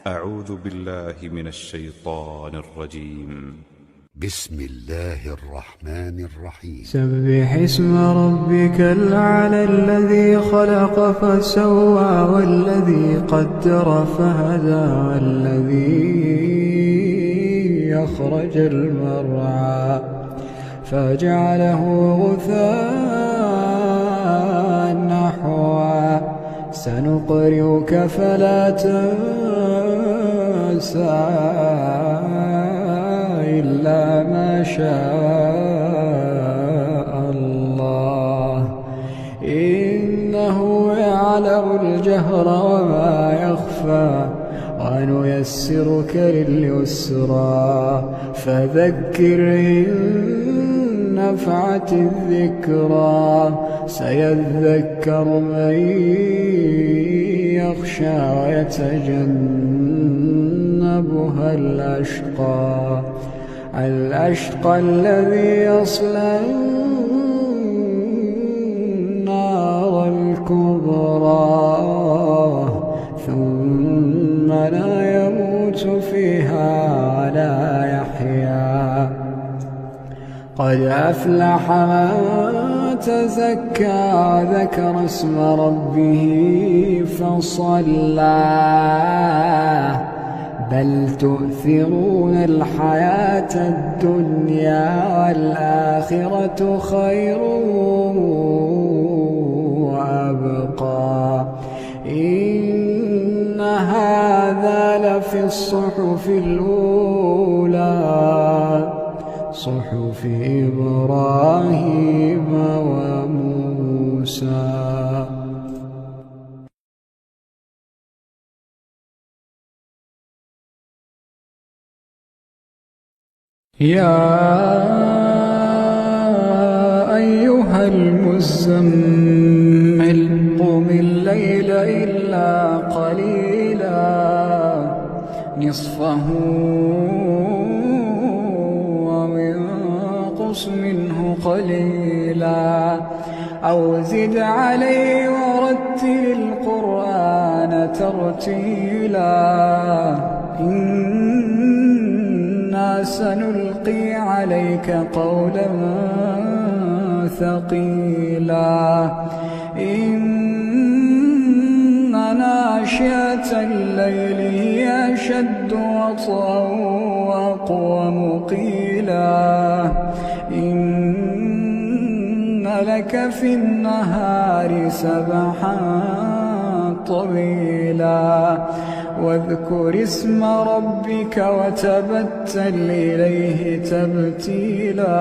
أعوذ بالله من الشيطان الرجيم. بسم الله الرحمن الرحيم. سبح اسم ربك الأعلى الذي خلق فسوى والذي قدر فهدى والذي أخرج المرعى فجعله غثاء نحوا سنقرئك فلا تنسى إلا ما شاء الله إنه يعلم الجهر وما يخفى ونيسرك لليسرى فذكر إن نفعت الذكرى سيذكر من يخشى ويتجنبها الأشقى الذي يصلى النار الكبرى ثم لا يموت فيها ولا يحيا قد أفلح من تزكى وذكر اسم ربه فصلى بل تؤثرون الحياة الدنيا والآخرة خير وأبقى إن هذا لفي الصحف الأولى صحف إبراهيم وموسى. يا أيها المزمل قم الليل إلا قليلا نصفه وانقص منه قليلا أو زد عليه ورتل القرآن ترتيلا إنا سنلقي عليك قولا ثقيلا إن ناشئة الليل هي أشد وطئا وأقوم قيلا إن لك في النهار سبحا طويلا واذكر اسم ربك وتبتل إليه تبتيلا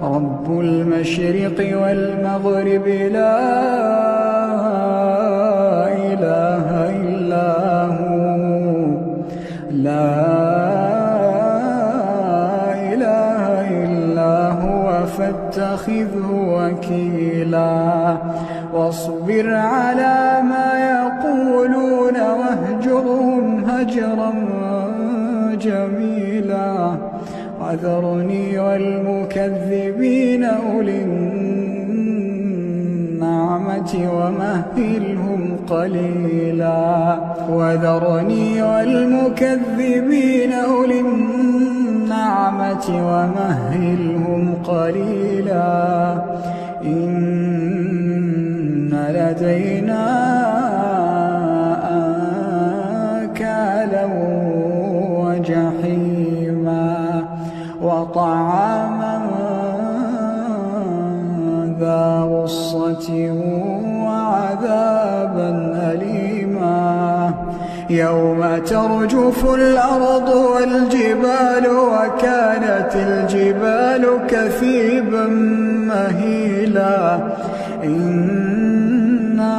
رب المشرق والمغرب لا إله إلا هو فاتخذه وكيلا واصبر على ما يقولون واهجرهم هجرا جميلا وذرني والمكذبين أولي النعمة ومهلهم قليلا وذرني والمكذبين أولي النعمة ومهلهم قليلا إن لدينا أنكالا وجحيما وطعاما ذا غصة وعذابا أليما يوم ترجف الأرض والجبال وكانت الجبال كثيبا مهيلا إنا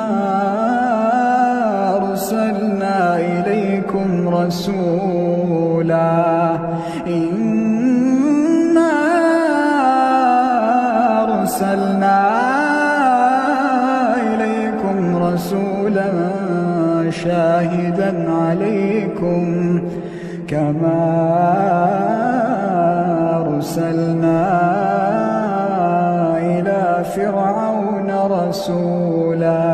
أرسلنا إليكم رسولا إنا أرسلنا إليكم رسولا شاهدا عليكم كما أرسلنا إلى فرعون رسولا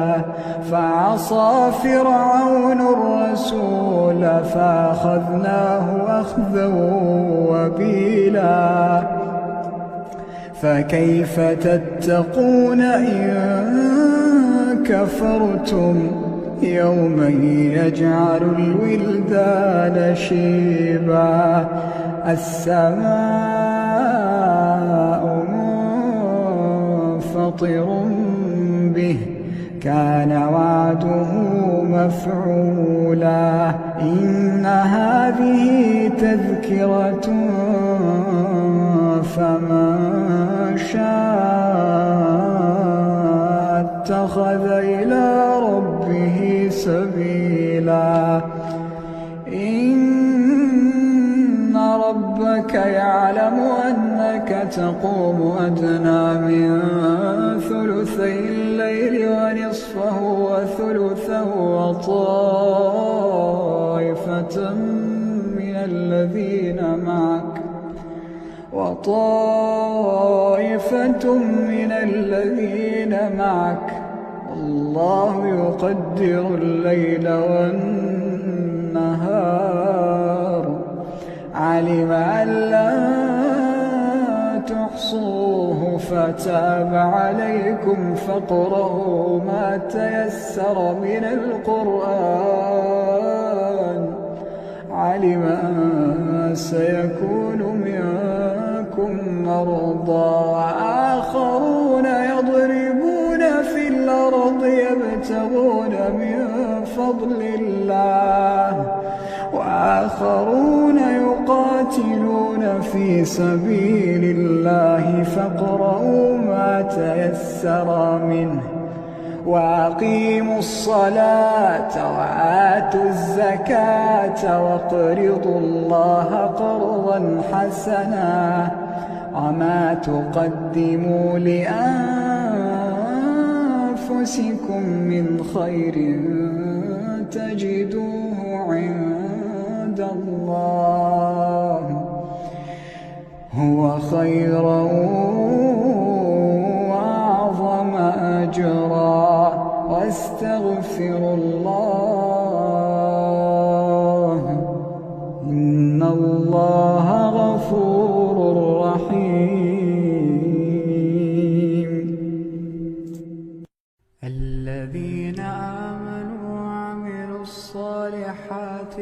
فعصى فرعون الرسول فأخذناه أخذا وبيلا فكيف تتقون إن كفرتم يوما يجعل الولدان شيبا السماء منفطر به كان وعده مفعولا إن هذه تذكرة فمن شاء اتخذ إلى ربه سبيلا إن ربك يعلم أنك تقوم أدنى من ثلثي الليل ونصفه وثلثه وطائفة من الذين معك والله يقدر الليل والنهار علم أن لا تحصوه فتاب عليكم فاقرؤوا ما تيسر من القرآن علم أن سيكون منكم مرضى وآخرون يضربون في الأرض يبتغون من فضل الله وآخرون يقاتلون في سبيل الله فاقرؤوا ما تيسر منه وأقيموا الصلاة وآتوا الزكاة واقرضوا الله قرضا حسنا وما تقدموا لأنفسكم من خير تجدوه عند الله هو خيرا وأعظم أجرا واستغفروا الله إن الله غفور رحيم الذين آمنوا وعملوا الصالحات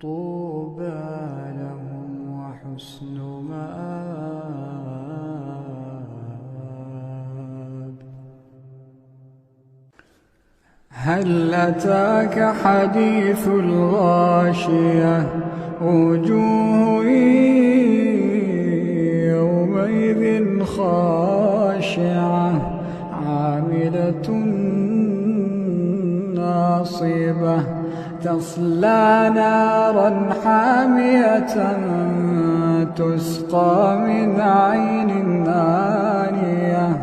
طوبى لهم وحسن مآب هل أتاك حديث الغاشية وجوه يومئذ خاشعة عاملة ناصبة تصلى نارا حامية تسقى من عين آنية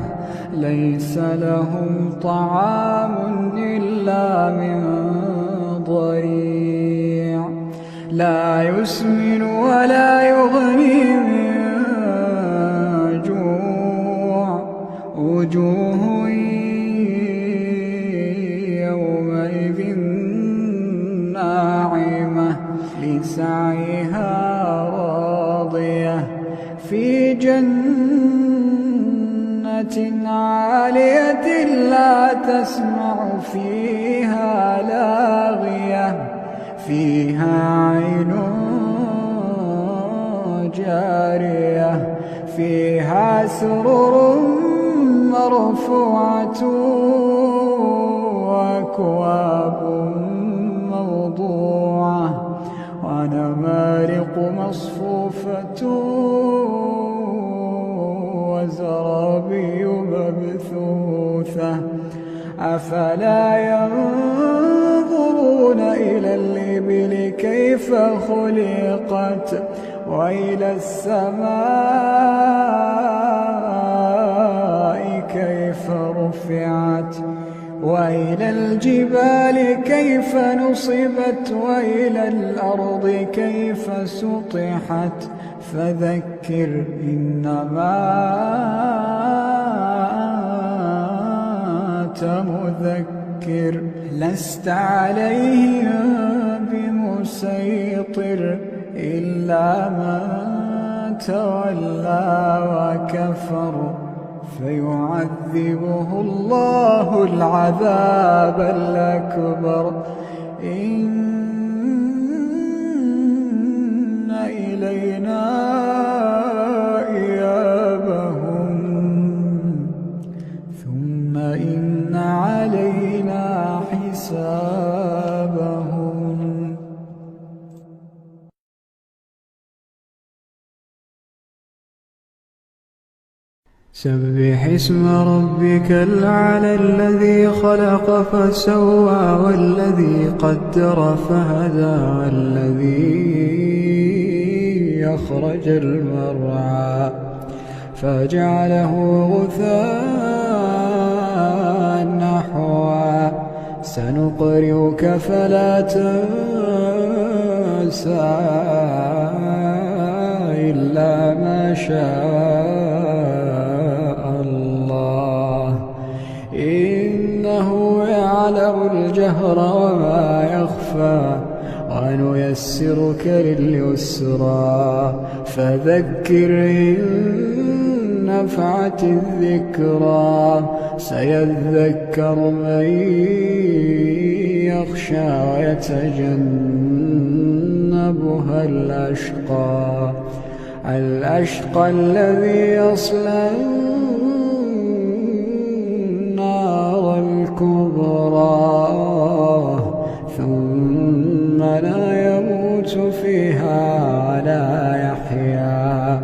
ليس لهم طعام إلا من ضريع لا يسمن ولا يغني من جوع وجوه يومئذ ناعمة لسعيها راضية في جنة عالية لا تسمع فيها لاغية فيها عين جارية فيها سرر مرفوعة وأكواب موضوعة ونمارق مصفوفة وزرابي مبثوثة أفلا ينظرون إلى الإبل كيف خلقت وإلى السماء كيف رفعت وإلى الجبال كيف نصبت وإلى الأرض كيف سطحت فذكر إنما أنت مذكر لست عليهم بمسيطر إلا من تولى وكفر فيعذبه الله العذاب الأكبر إن إلينا إيابهم ثم إن علينا حسابهم. سبح اسم ربك الأعلى الذي خلق فسوى والذي قدر فهدى والذي أخرج المرعى فجعله غثاء نحوا سنقرئك فلا تنسى إلا ما شاء الله إنه يعلم الجهر وما يخفى ونيسرك لليسرى فذكر إن نفعت الذكرى سيذكر من يخشى ويتجنبها الأشقى الذي يصلى النار الكبرى ثم لا يموت فيها ولا يحيا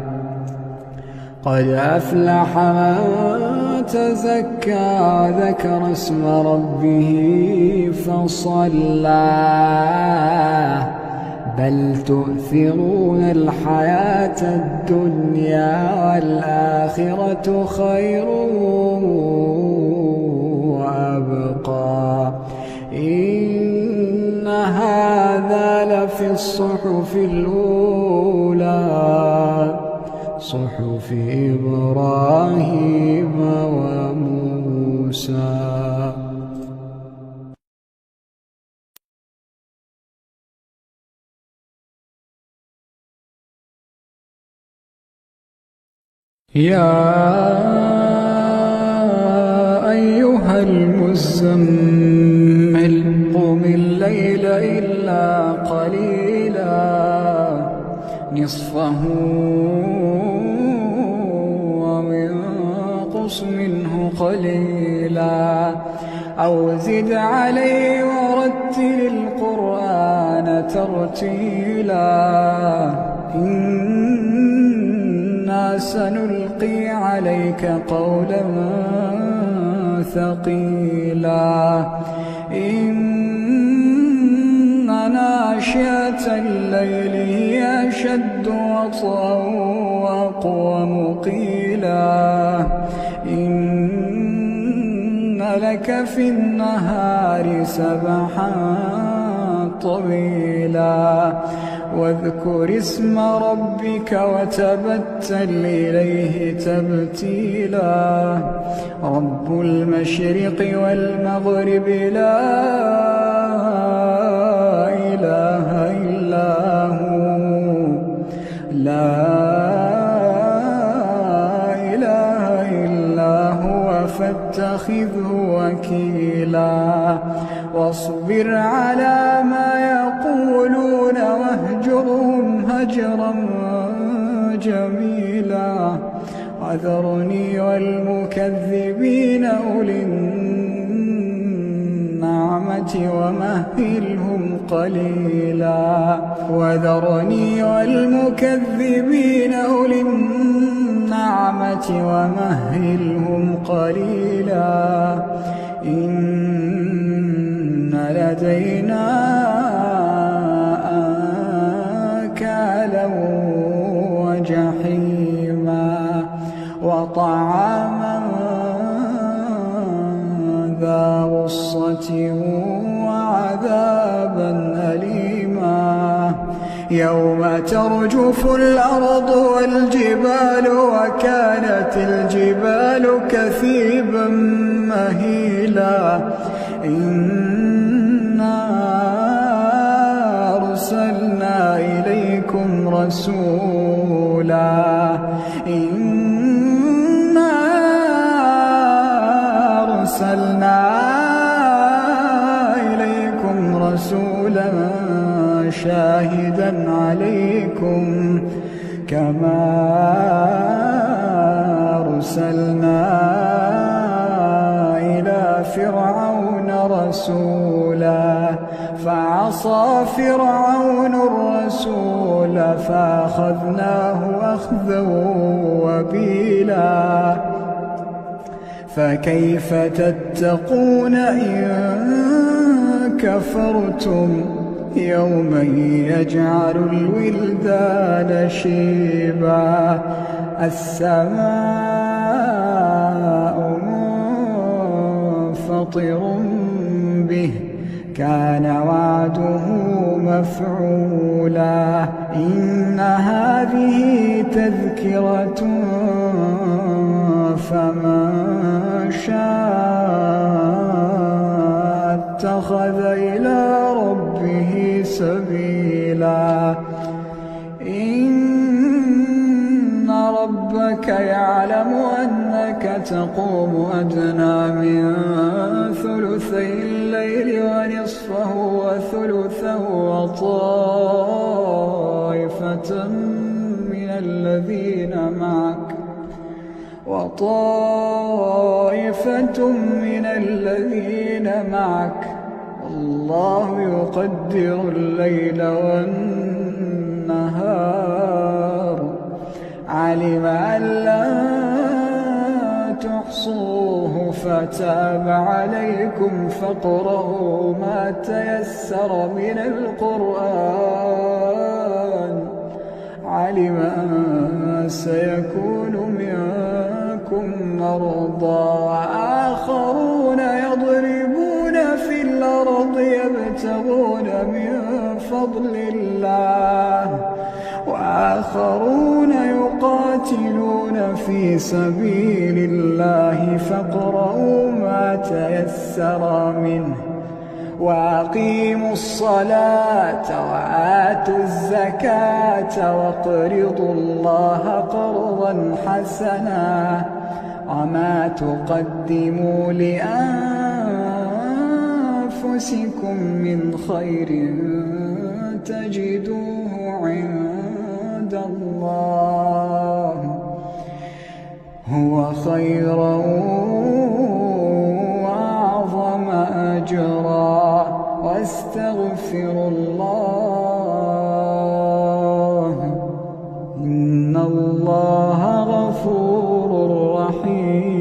قد أفلح من تزكى ذكر اسم ربه فصلى بل تؤثرون الحياة الدنيا والآخرة خير وأبقى إن هذا لفي الصحف الأولى صحف إبراهيم وموسى. يا أيها المزمل قم الليل إلا قليلا نصفه وانقص منه قليلا أو زد عليه ورتل القرآن ترتيلا إنا سنلقي عليك قولا ثقيلا إن ناشئة الليل هي أشد وطئا وأقوم قيلا إن لك في النهار سبحا طويلا واذكر اسم ربك وتبتل إليه تبتيلا رب المشرق والمغرب لا إله إلا هو فاتخذه وكيلا واصبر على ما يقولون واهجرهم هجرا جميلا وذرني والمكذبين أولي النعمة ومهلهم قليلا وذرني والمكذبين أولي النعمة ومهلهم قليلا إن لدينا أنكالا وجحيما وطعاما ذا غصة وعذابا أليما يوم ترجف الأرض والجبال وكانت الجبال كثيبا مهيلا إنا أرسلنا إليكم رسولا شاهدا عليكم كما أرسلنا إلى فرعون رسولا فعصى فرعون الرسول فأخذناه أخذا وبيلا فكيف تتقون إن كفرتم يوما يجعل الولدان شيبا السماء منفطر به كان وعده مفعولا إن هذه تذكرة فمن شاء اتخذ إلى ربه سبيلا إن ربك يعلم أنك تقوم أدنى من ثلثي الليل ونصفه وثلثه وطائفة من الذين معك والله يقدر الليل والنهار علم أن لا تحصوه فتاب عليكم فاقرؤوا ما تيسر من القرآن علم أن سيكون منكم مرضى وآخرون يضربون في الأرض يبتغون من فضل الله وآخرون يقاتلون في سبيل الله فاقرؤوا ما تيسر منه وأقيموا الصلاة وآتوا الزكاة واقرضوا الله قرضا حسنا وما تقدموا لأنفسكم من خير تجدوه عند الله هو خيرا وأعظم أجرا واستغفروا الله إن الله غفور رحيم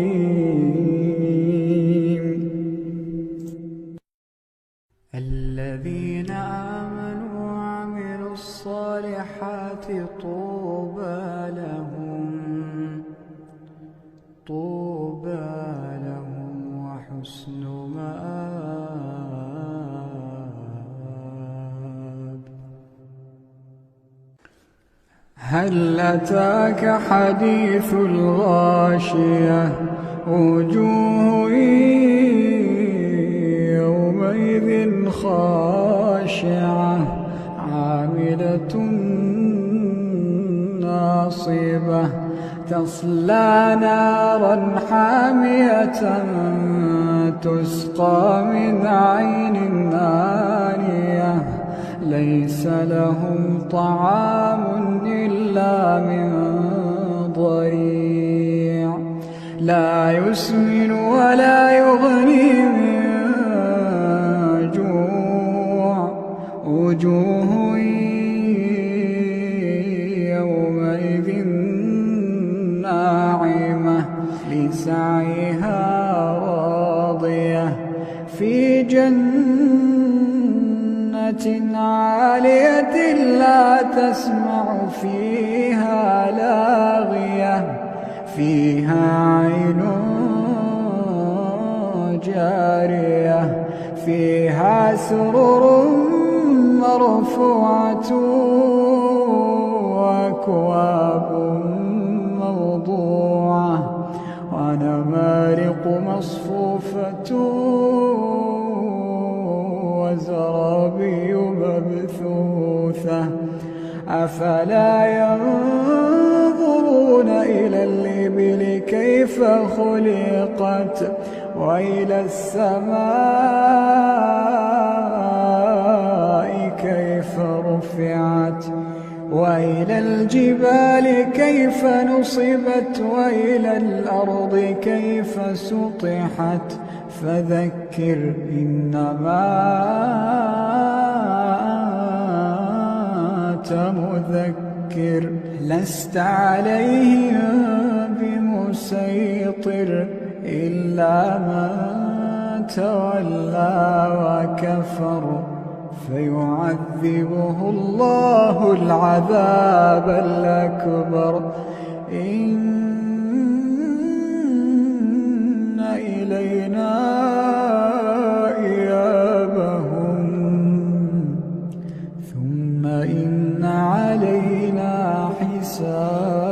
الذين آمنوا وعملوا الصالحات طوبى لهم وحسن مآب هل أتاك حديث الغاشية وجوه يومئذ خاشعة عاملة ناصبة تصلى نارا حامية تسقى من عين آنية ليس لهم طعام إلا من ضريع لا يسمن ولا يغني من جوع وجوه يومئذ ناعمة لسعيها راضية في جنة عالية لا تسمع فيها لاغية فيها عين جارية فيها سرر مرفوعة وأكواب موضوعة ونمارق مصفوفة أفلا ينظرون إلى الإبل كيف خلقت وإلى السماء كيف رفعت وإلى الجبال كيف نصبت وإلى الأرض كيف سطحت فذكر إنما أنت مذكر لست عليهم بمسيطر إلا من تولى وكفر فيعذبه الله العذاب الأكبر إن إلينا إيابهم ثم إن علينا حسابهم